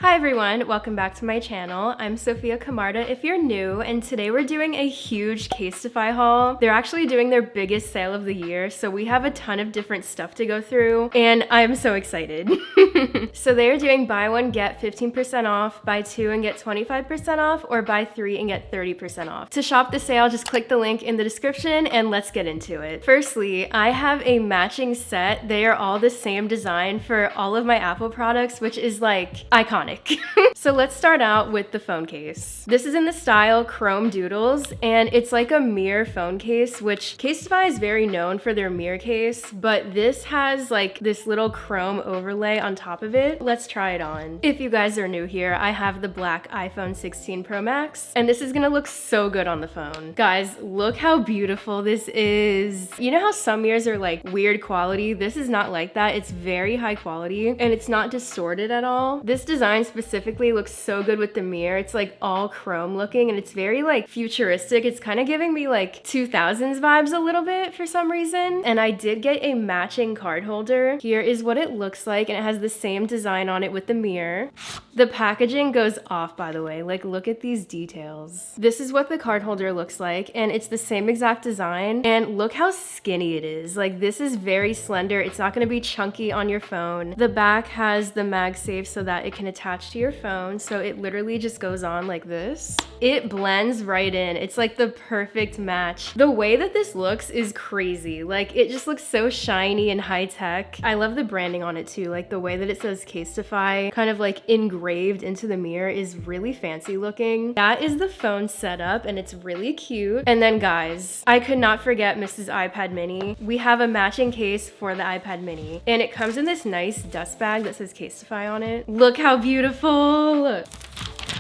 Hi everyone, welcome back to my channel. I'm Sophia Camarda if you're new, and today we're doing a huge CASETiFY haul. They're actually doing their biggest sale of the year, so we have a ton of different stuff to go through, and I'm so excited. So they're doing buy one, get 15% off, buy two and get 25% off, or buy three and get 30% off. To shop the sale, just click the link in the description and let's get into it. Firstly, I have a matching set. They are all the same design for all of my Apple products, which is like iconic. So let's start out with the phone case. This is in the style Chrome Doodles, and it's like a mirror phone case, which CASETiFY is very known for their mirror case, but this has like this little chrome overlay on top of it. Let's try it on. If you guys are new here, I have the black iPhone 16 Pro Max, and this is gonna look so good on the phone. Guys, look how beautiful this is. You know how some mirrors are like weird quality? This is not like that. It's very high quality, and it's not distorted at all. This design specifically looks so good with the mirror. It's like all chrome looking, and it's very like futuristic. It's kind of giving me like 2000s vibes a little bit for some reason. And I did get a matching card holder. Here is what it looks like, and it has the same design on it with the mirror. The packaging goes off, by the way. Like, look at these details. This is what the card holder looks like, and it's the same exact design. And look how skinny it is. Like, this is very slender. It's not gonna be chunky on your phone. The back has the MagSafe so that it can attach to your phone, so it literally just goes on like this. It blends right in. It's like the perfect match. The way that this looks is crazy. Like, it just looks so shiny and high tech. I love the branding on it too. Like, the way that it says CASETiFY kind of like engraved into the mirror is really fancy looking. That is the phone setup, and it's really cute. And then guys, I could not forget Mrs. iPad mini. We have a matching case for the iPad mini, and it comes in this nice dust bag that says CASETiFY on it. Look how beautiful.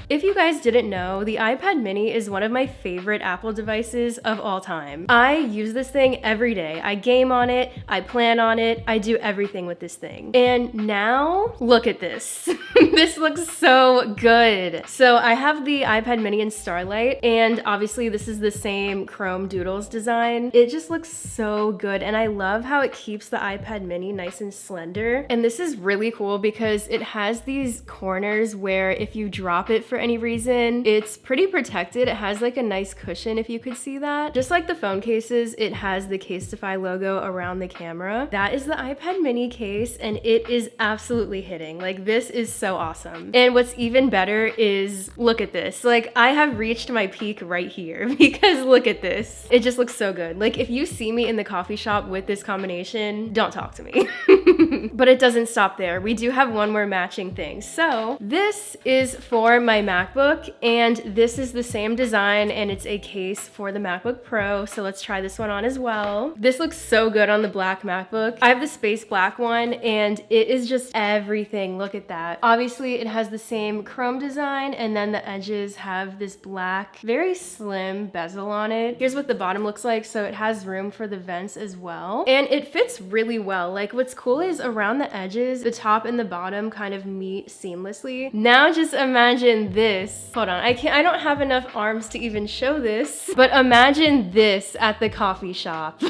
If you guys didn't know, the iPad mini is one of my favorite Apple devices of all time. I use this thing every day. I game on it, I plan on it, I do everything with this thing. And now, look at this. This looks so good. So I have the iPad mini in Starlight, and obviously this is the same Chrome Doodles design. It just looks so good, and I love how it keeps the iPad mini nice and slender. And this is really cool because it has these corners where if you drop it for any reason, it's pretty protected. It has like a nice cushion, if you could see that. Just like the phone cases, it has the CASETiFY logo around the camera. That is the iPad mini case, and it is absolutely hitting. Like, this is so awesome. And what's even better is, look at this. Like, I have reached my peak right here because look at this. It just looks so good. Like, if you see me in the coffee shop with this combination, don't talk to me. But it doesn't stop there. We do have one more matching thing. So this is for my MacBook, and this is the same design, and it's a case for the MacBook Pro. So let's try this one on as well. This looks so good on the black MacBook. I have the space black one, and it is just everything. Look at that. Obviously it has the same chrome design, and then the edges have this black, very slim bezel on it. Here's what the bottom looks like. So it has room for the vents as well, and it fits really well. Like, what's cool is around the edges, the top and the bottom kind of meet seamlessly. Now just imagine this. Hold on, I don't have enough arms to even show this, but imagine this at the coffee shop.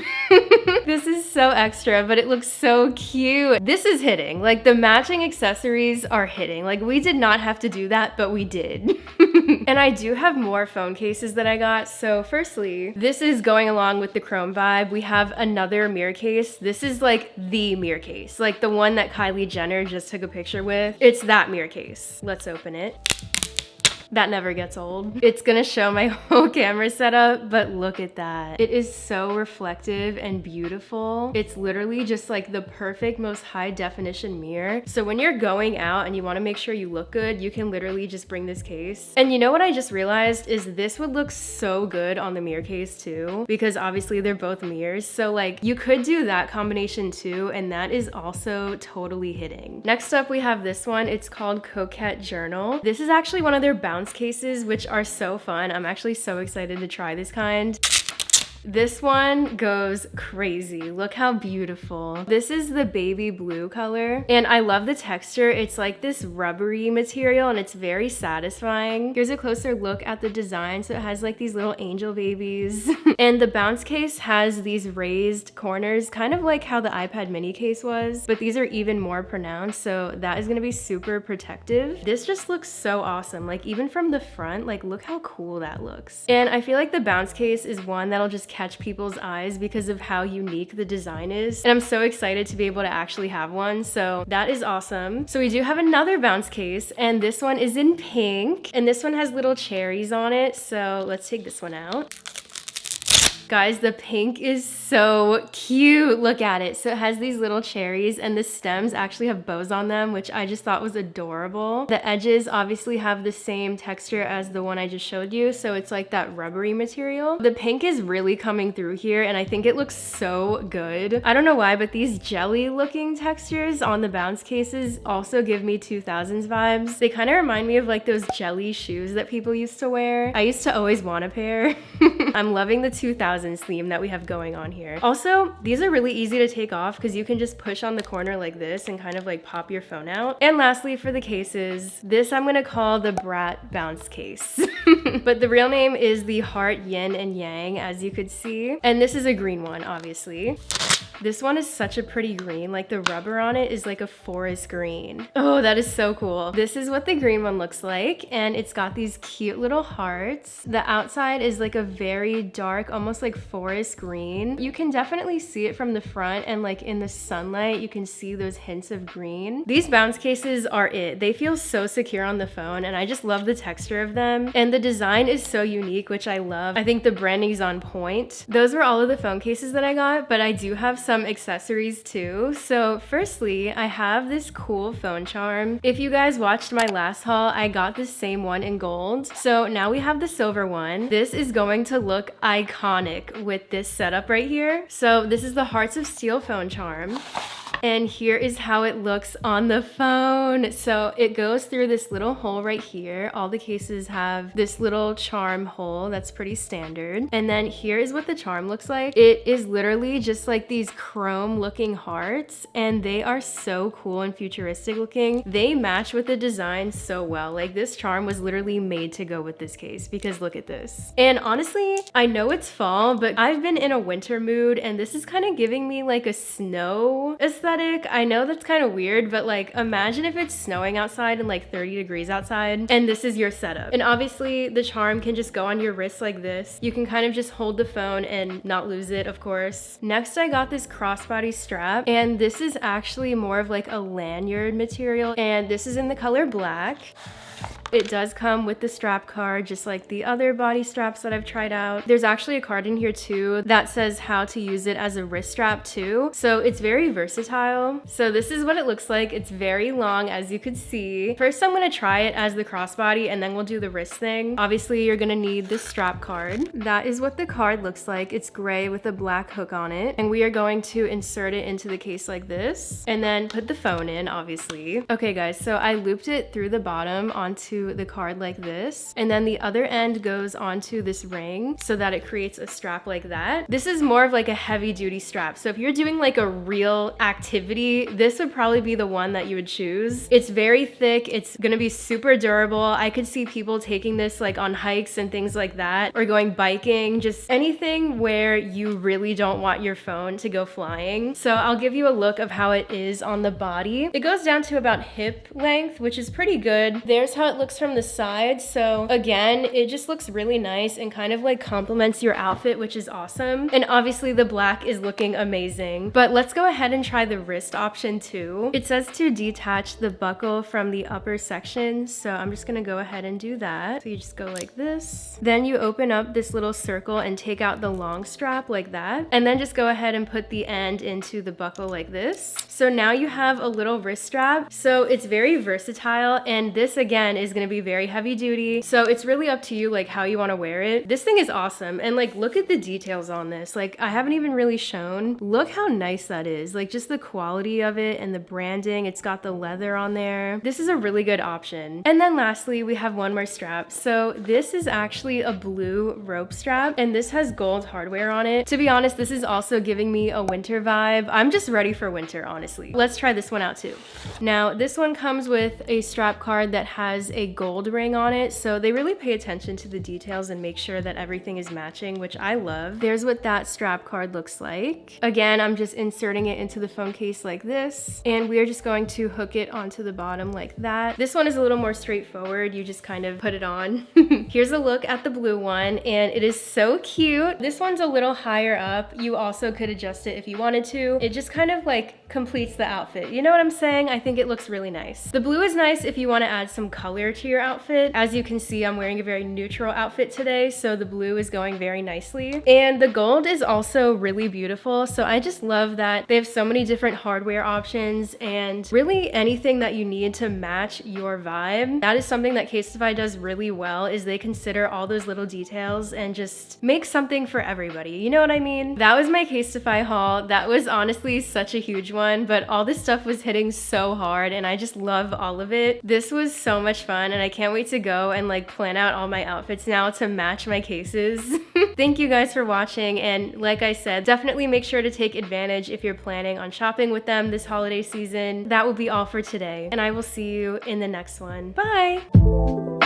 This is so extra, but it looks so cute. This is hitting. Like, the matching accessories are hitting. Like, we did not have to do that, but we did. And I do have more phone cases that I got. So firstly, this is going along with the chrome vibe. We have another mirror case. This is like the mirror case, like the one that Kylie Jenner just took a picture with. It's that mirror case. Let's open it. That never gets old. It's gonna show my whole camera setup, but look at that. It is so reflective and beautiful. It's literally just like the perfect, most high definition mirror. So when you're going out and you wanna make sure you look good, you can literally just bring this case. And you know what I just realized is this would look so good on the mirror case too, because obviously they're both mirrors. So like, you could do that combination too, and that is also totally hitting. Next up, we have this one. It's called Coquette Journal. This is actually one of their bounce cases, which are so fun. I'm actually so excited to try this kind. This one goes crazy. Look how beautiful. This is the baby blue color, and I love the texture. It's like this rubbery material, and it's very satisfying. Here's a closer look at the design. So it has like these little angel babies. And the bounce case has these raised corners, kind of like how the iPad mini case was, but these are even more pronounced, so that is gonna be super protective. This just looks so awesome. Like even from the front, like look how cool that looks. And I feel like the bounce case is one that'll just catch people's eyes because of how unique the design is. And I'm so excited to be able to actually have one, so that is awesome. So we do have another bounce case, and this one is in pink, and this one has little cherries on it. So let's take this one out. Guys, the pink is so cute. Look at it. So it has these little cherries, and the stems actually have bows on them, which I just thought was adorable. The edges obviously have the same texture as the one I just showed you, so it's like that rubbery material. The pink is really coming through here, and I think it looks so good. I don't know why, but these jelly looking textures on the bounce cases also give me 2000s vibes. They kind of remind me of like those jelly shoes that people used to wear. I used to always want a pair. I'm loving the 2000s theme that we have going on here. Also, these are really easy to take off because you can just push on the corner like this and kind of like pop your phone out. And lastly, for the cases, this I'm gonna call the Brat bounce case. But the real name is the Heart Yin and Yang, as you could see. And this is a green one, obviously. This one is such a pretty green. Like the rubber on it is like a forest green. Oh, that is so cool. This is what the green one looks like, and it's got these cute little hearts. The outside is like a very dark, almost like forest green. You can definitely see it from the front, and like in the sunlight, you can see those hints of green. These bounce cases are it. They feel so secure on the phone, and I just love the texture of them. And the design is so unique, which I love. I think the branding is on point. Those were all of the phone cases that I got, but I do have some accessories too. So firstly, I have this cool phone charm. If you guys watched my last haul, I got the same one in gold. So now we have the silver one. This is going to look iconic with this setup right here. So this is the Hearts of Steel phone charm. And here is how it looks on the phone. So it goes through this little hole right here. All the cases have this little charm hole that's pretty standard. And then here is what the charm looks like. It is literally just like these chrome looking hearts, and they are so cool and futuristic looking. They match with the design so well. Like this charm was literally made to go with this case because look at this. And honestly, I know it's fall, but I've been in a winter mood, and this is kind of giving me like a snow aesthetic. I know that's kind of weird, but like imagine if it's snowing outside and like 30 degrees outside, and this is your setup. And obviously the charm can just go on your wrist like this. You can kind of just hold the phone and not lose it, of course. Next, I got this crossbody strap, and this is actually more of like a lanyard material, and this is in the color black. It does come with the strap card, just like the other body straps that I've tried out. There's actually a card in here too that says how to use it as a wrist strap too. So it's very versatile. So this is what it looks like. It's very long, as you could see. First, I'm gonna try it as the crossbody, and then we'll do the wrist thing. Obviously, you're gonna need the strap card. That is what the card looks like. It's gray with a black hook on it. And we are going to insert it into the case like this, and then put the phone in, obviously. Okay guys, so I looped it through the bottom onto the card like this, and then the other end goes onto this ring so that it creates a strap like that. This is more of like a heavy duty strap, so if you're doing like a real activity, this would probably be the one that you would choose. It's very thick, it's gonna be super durable. I could see people taking this like on hikes and things like that, or going biking, just anything where you really don't want your phone to go flying. So I'll give you a look of how it is on the body. It goes down to about hip length, which is pretty good. There's how it looks from the side. So again, it just looks really nice and kind of like complements your outfit, which is awesome. And obviously the black is looking amazing. But let's go ahead and try the wrist option too. It says to detach the buckle from the upper section, so I'm just gonna go ahead and do that. So you just go like this. Then you open up this little circle and take out the long strap like that, and then just go ahead and put the end into the buckle like this. So now you have a little wrist strap. So it's very versatile, and this again is gonna be very heavy duty. So it's really up to you like how you wanna wear it. This thing is awesome. And like, look at the details on this. Like, I haven't even really shown. Look how nice that is. Like, just the quality of it and the branding. It's got the leather on there. This is a really good option. And then lastly, we have one more strap. So this is actually a blue rope strap, and this has gold hardware on it. To be honest, this is also giving me a winter vibe. I'm just ready for winter, honestly. Let's try this one out too. Now, this one comes with a strap card that has a gold ring on it, so they really pay attention to the details and make sure that everything is matching, which I love. There's what that strap card looks like. Again, I'm just inserting it into the phone case like this, and we are just going to hook it onto the bottom like that. This one is a little more straightforward. You just kind of put it on. Here's a look at the blue one, and it is so cute. This one's a little higher up. You also could adjust it if you wanted to. It just kind of like completes the outfit. You know what I'm saying? I think it looks really nice. The blue is nice if you want to add some color to your outfit. As you can see, I'm wearing a very neutral outfit today, so the blue is going very nicely. And the gold is also really beautiful, so I just love that they have so many different hardware options and really anything that you need to match your vibe. That is something that CASETiFY does really well, is they consider all those little details and just make something for everybody. You know what I mean? That was my CASETiFY haul. That was honestly such a huge one, but all this stuff was hitting so hard and I just love all of it. This was so much fun and I can't wait to go and like plan out all my outfits now to match my cases. Thank you guys for watching, and like I said, definitely make sure to take advantage if you're planning on shopping with them this holiday season. That will be all for today, and I will see you in the next one. Bye!